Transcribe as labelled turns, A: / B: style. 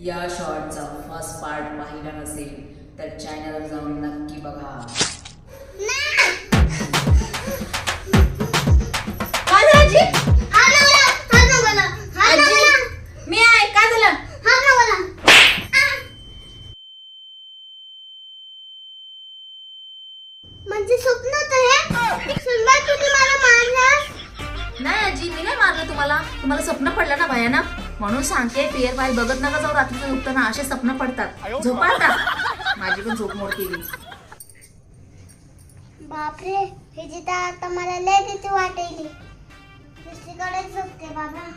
A: या शॉर्टचा first part पाहिला नसेल तर चॅनलवर जाऊन नक्की बघा.
B: मी आहे काय झालं?
C: म्हणजे स्वप्न होतं हे? सुनबाई तुम्ही मला मारलास?
B: नाही आजी, मी नाही मारलं तुम्हाला. तुम्हाला स्वप्न पडलं ना भयानक, म्हणून सांगते पियर फाईल बघत नका जाऊ. रात्रीचं झोपताना असे स्वप्न पडतात. झोपा आता. माझी पण झोप मोड केली.
C: बापरे, हे जिथं आता मला लय भीती वाटेली. दुसरीकडे झोपते बाबा.